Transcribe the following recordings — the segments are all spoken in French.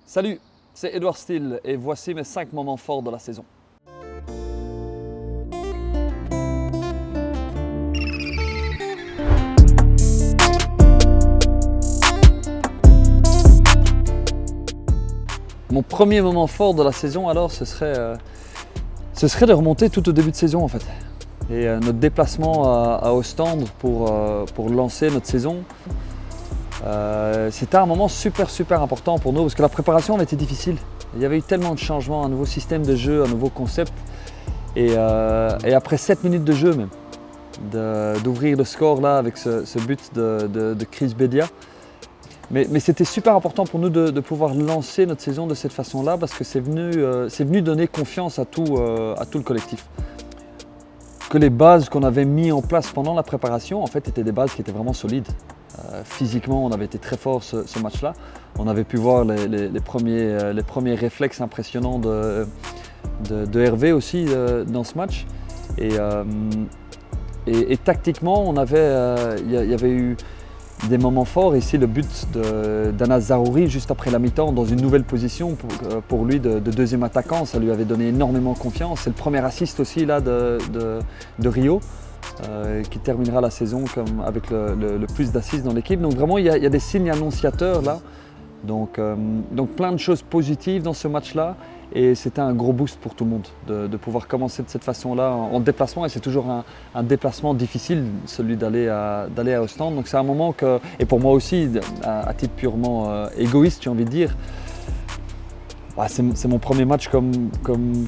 Salut, c'est Edouard Steele et voici mes 5 moments forts de la saison. Mon premier moment fort de la saison alors ce serait de remonter tout au début de saison en fait. Et notre déplacement à Ostende pour lancer notre saison. C'était un moment super important pour nous parce que la préparation était difficile. Il y avait eu tellement de changements, un nouveau système de jeu, un nouveau concept. Et après 7 minutes de jeu même, d'ouvrir le score là avec ce but de Chris Bedia. Mais c'était super important pour nous de pouvoir lancer notre saison de cette façon-là parce que c'est venu donner confiance à tout le collectif. Que les bases qu'on avait mis en place pendant la préparation en fait étaient des bases qui étaient vraiment solides. Physiquement, on avait été très fort ce match-là. On avait pu voir les premiers réflexes impressionnants de Hervé aussi dans ce match. Et tactiquement, il y avait eu des moments forts. Ici, le but d'Anas Zaroury juste après la mi-temps dans une nouvelle position pour lui de deuxième attaquant, ça lui avait donné énormément confiance. C'est le premier assist aussi là, de Rio. Qui terminera la saison avec le plus d'assists dans l'équipe. Donc vraiment, il y a des signes annonciateurs là. Donc plein de choses positives dans ce match-là. Et c'était un gros boost pour tout le monde de pouvoir commencer de cette façon-là en déplacement. Et c'est toujours un déplacement difficile, celui d'aller à Ostende. Donc c'est un moment et pour moi aussi, à titre purement égoïste, j'ai envie de dire, c'est mon premier match comme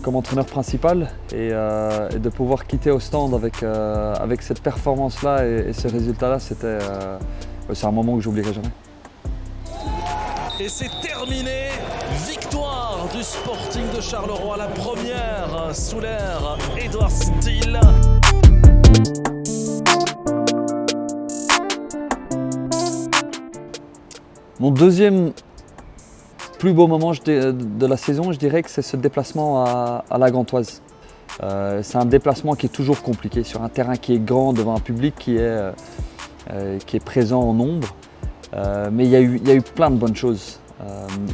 entraîneur principal et de pouvoir quitter Ostende avec cette performance-là et ce résultat-là, c'est un moment que j'oublierai jamais. Et c'est terminé, victoire du Sporting de Charleroi, la première sous l'ère Edouard Steele. Mon deuxième plus beau moment de la saison, je dirais que c'est ce déplacement à la Gantoise. C'est un déplacement qui est toujours compliqué, sur un terrain qui est grand, devant un public qui est présent en nombre. Mais il y a eu plein de bonnes choses.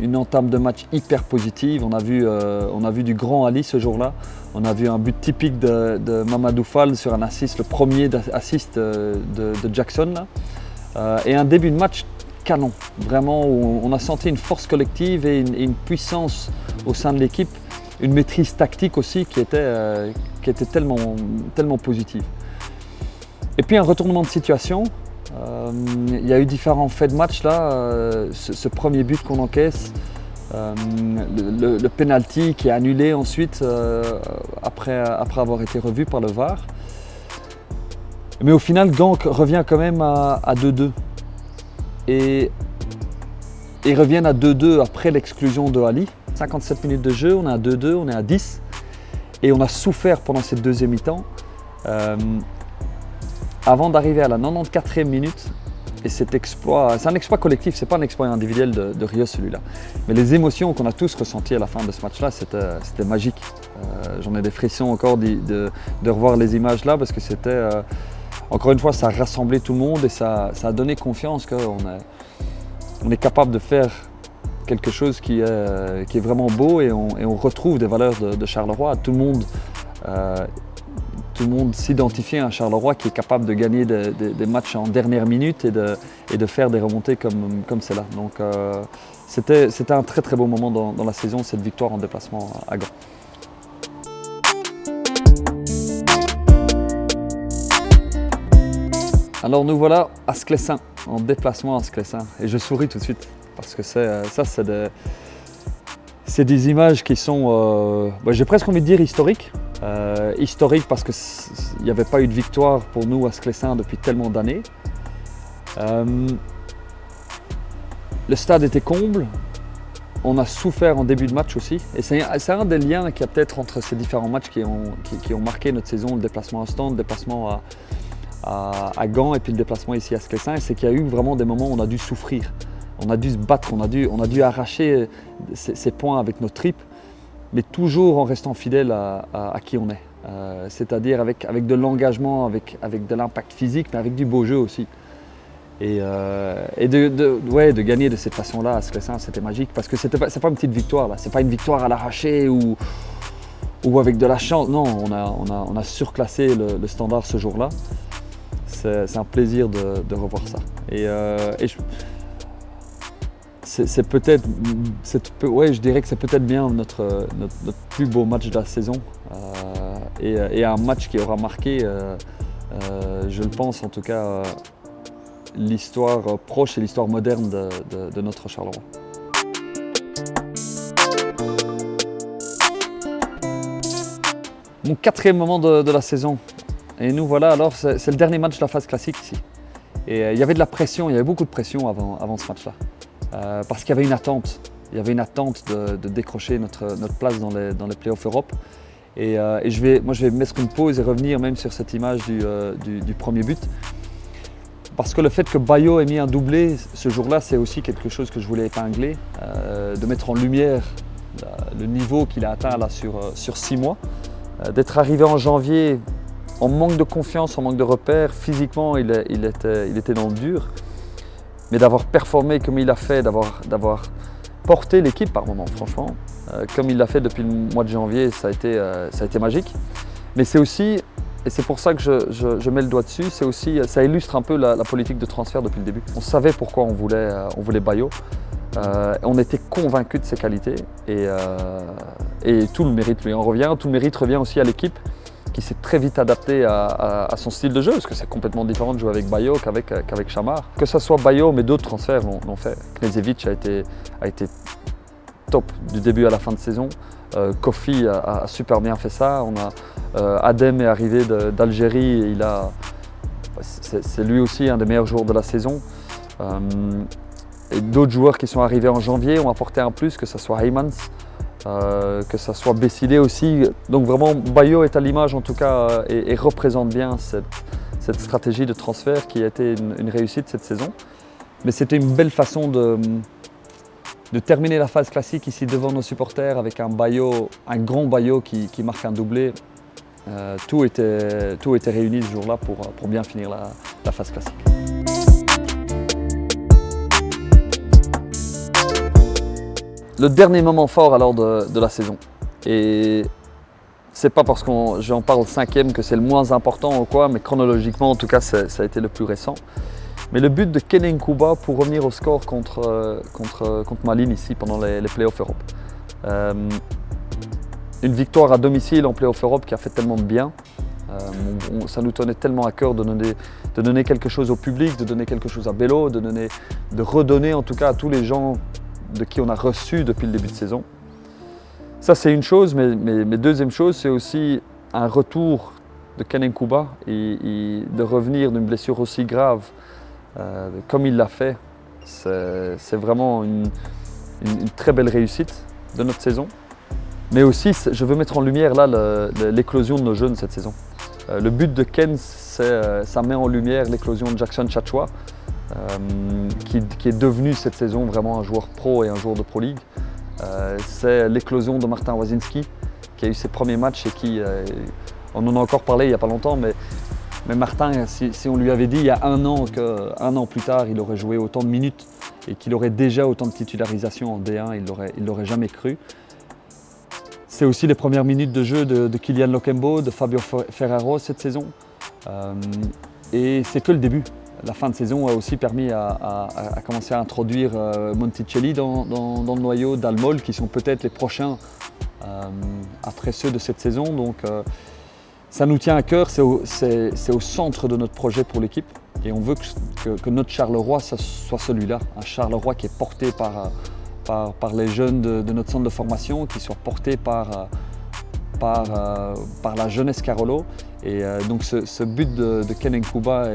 Une entame de match hyper positive. On a vu du grand Ali ce jour-là. On a vu un but typique de Mamadou Fall sur un assist, le premier assist de Jackson. Là. Et un début de match canon, vraiment où on a senti une force collective et une puissance au sein de l'équipe, une maîtrise tactique aussi qui était tellement positive. Et puis un retournement de situation, il y a eu différents faits de match là, ce premier but qu'on encaisse, le penalty qui est annulé ensuite après avoir été revu par le VAR. Mais au final, Genk revient quand même à 2-2. Et reviennent à 2-2 après l'exclusion de Ali. 57 minutes de jeu, on est à 2-2, on est à 10. Et on a souffert pendant cette deuxième mi-temps. Avant d'arriver à la 94e minute, et cet exploit, c'est un exploit collectif, c'est pas un exploit individuel de Rio celui-là. Mais les émotions qu'on a tous ressenties à la fin de ce match-là, c'était magique. J'en ai des frissons encore de revoir les images là, parce que c'était... Encore une fois, ça a rassemblé tout le monde et ça a donné confiance qu'on est capable de faire quelque chose qui est vraiment beau et on retrouve des valeurs de Charleroi. Tout le monde s'identifie à un Charleroi qui est capable de gagner des matchs en dernière minute et de faire des remontées comme celle-là. Donc c'était un très beau moment dans la saison, cette victoire en déplacement à Gand. Alors nous voilà à Sclessin, en déplacement à Sclessin. Et je souris tout de suite parce que c'est des images qui sont, j'ai presque envie de dire historiques. Historiques parce qu'il n'y avait pas eu de victoire pour nous à Sclessin depuis tellement d'années. Le stade était comble. On a souffert en début de match aussi. Et c'est un des liens qu'il y a peut-être entre ces différents matchs qui ont marqué notre saison, le déplacement à Ostende, le déplacement à Gand et puis le déplacement ici à Sclessin, c'est qu'il y a eu vraiment des moments où on a dû souffrir. On a dû se battre, on a dû arracher ces points avec nos tripes, mais toujours en restant fidèle à qui on est. C'est-à-dire avec de l'engagement, avec de l'impact physique, mais avec du beau jeu aussi. Et de gagner de cette façon-là à Sclessin, c'était magique parce que c'est pas une petite victoire là, c'est pas une victoire à l'arraché ou avec de la chance. Non, on a surclassé le standard ce jour-là. C'est un plaisir de revoir ça. C'est peut-être, je dirais que c'est peut-être bien notre plus beau match de la saison et un match qui aura marqué, je le pense en tout cas, l'histoire proche et l'histoire moderne de notre Charleroi. Mon 4e moment de la saison. Et nous voilà, alors c'est le dernier match de la phase classique ici. Et il y avait de la pression, il y avait beaucoup de pression avant ce match-là. Parce qu'il y avait une attente. Il y avait une attente de décrocher notre place dans les playoffs Europe. Et je vais mettre une pause et revenir même sur cette image du premier but. Parce que le fait que Bayo ait mis un doublé ce jour-là, c'est aussi quelque chose que je voulais épingler, de mettre en lumière le niveau qu'il a atteint là sur 6 mois. D'être arrivé en janvier en manque de confiance, en manque de repères, physiquement il était dans le dur. Mais d'avoir performé comme il a fait, d'avoir porté l'équipe par moments, franchement, comme il l'a fait depuis le mois de janvier, ça a été magique. Mais c'est aussi, et c'est pour ça que je mets le doigt dessus, c'est aussi, ça illustre un peu la politique de transfert depuis le début. On savait pourquoi on voulait Bayo. On était convaincus de ses qualités et tout le mérite lui en revient. Tout le mérite revient aussi à l'équipe qui s'est très vite adaptée à son style de jeu, parce que c'est complètement différent de jouer avec Bayo qu'avec Chamard. Que ce soit Bayo, mais d'autres transferts l'ont fait. Knežević a été top du début à la fin de saison. Kofi a super bien fait ça. Adem est arrivé d'Algérie, c'est lui aussi un des meilleurs joueurs de la saison. Et d'autres joueurs qui sont arrivés en janvier ont apporté un plus, que ce soit Heymans, que ce soit Bessilé aussi. Donc vraiment, Bayo est à l'image en tout cas et représente bien cette stratégie de transfert qui a été une réussite cette saison. Mais c'était une belle façon de terminer la phase classique ici devant nos supporters avec un grand Bayo qui marque un doublé. Tout était réuni ce jour-là pour bien finir la phase classique. Le dernier moment fort alors de la saison. Et c'est pas parce que j'en parle 5e que c'est le moins important ou quoi, mais chronologiquement en tout cas ça a été le plus récent. Mais le but de Kenan Kouba pour revenir au score contre Malines ici pendant les playoffs Europe. Une victoire à domicile en playoffs Europe qui a fait tellement de bien. Ça nous tenait tellement à cœur de donner quelque chose au public, de donner quelque chose à Bello, de redonner en tout cas à tous les gens de qui on a reçu depuis le début de saison. Ça c'est une chose, mais deuxième chose c'est aussi un retour de Kenan Kouba et de revenir d'une blessure aussi grave comme il l'a fait. C'est vraiment une très belle réussite de notre saison. Mais aussi je veux mettre en lumière là l'éclosion de nos jeunes cette saison. Le but de Ken, ça met en lumière l'éclosion de Jackson Tchatchoua, qui est devenu cette saison vraiment un joueur pro et un joueur de Pro League. C'est l'éclosion de Martin Wazinski, qui a eu ses premiers matchs et qui, on en a encore parlé il n'y a pas longtemps, mais Martin, si on lui avait dit il y a un an plus tard, il aurait joué autant de minutes et qu'il aurait déjà autant de titularisation en D1, il l'aurait jamais cru. C'est aussi les premières minutes de jeu de Kylian Lokembo, de Fabio Ferraro cette saison. Et c'est que le début. La fin de saison a aussi permis à commencer à introduire Monticelli dans le noyau, Dalmol, qui sont peut-être les prochains après ceux de cette saison. Donc ça nous tient à cœur, c'est au centre de notre projet pour l'équipe. Et on veut que notre Charleroi soit celui-là, un Charleroi qui est porté par les jeunes de notre centre de formation, qui soit porté par la jeunesse Carolo. Et donc ce but de Kenan Kouba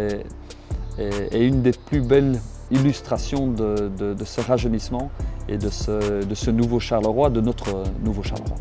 est une des plus belles illustrations de ce rajeunissement et de ce nouveau Charleroi, de notre nouveau Charleroi.